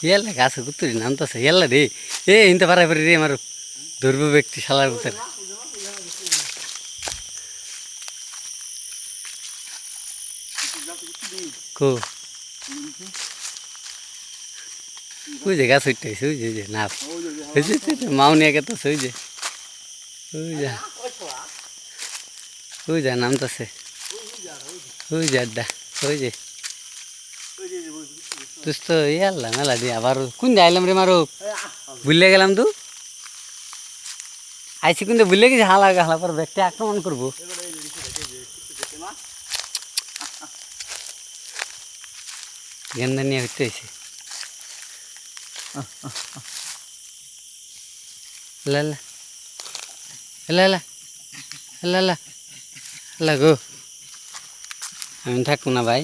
ಎಲ್ಲ ಕಾಸು ಗೊತ್ತಿರಿ ನಂತಸ ಎಲ್ಲ ರೀ ಇಂಥ ಬರೀ ರೀ ಮಾರು ದುರ್ಬ ವ್ಯಕ್ತಿ ಶಾಲಾ ಗೊತ್ತಾರೆ ಕೋ বুঝে গাছ উঠতেছে বুঝে না মাউনি আগে তো বুঝে বুঝা নামতেছে বুঝে আড্ডা বুঝে তুই তো ইয়াল্লা মেলা দিয়ে আবার কোন যাইলাম রে মারো ভুলে গেলাম তো আইসি কিন্তু ভুলে গেছি হালা হালা পর ব্যাগটা আক্রমণ করবো গেন্দা নিয়ে হইতে হয়েছে লা লা লা লা লা লা লা গো আমি থাকবো না ভাই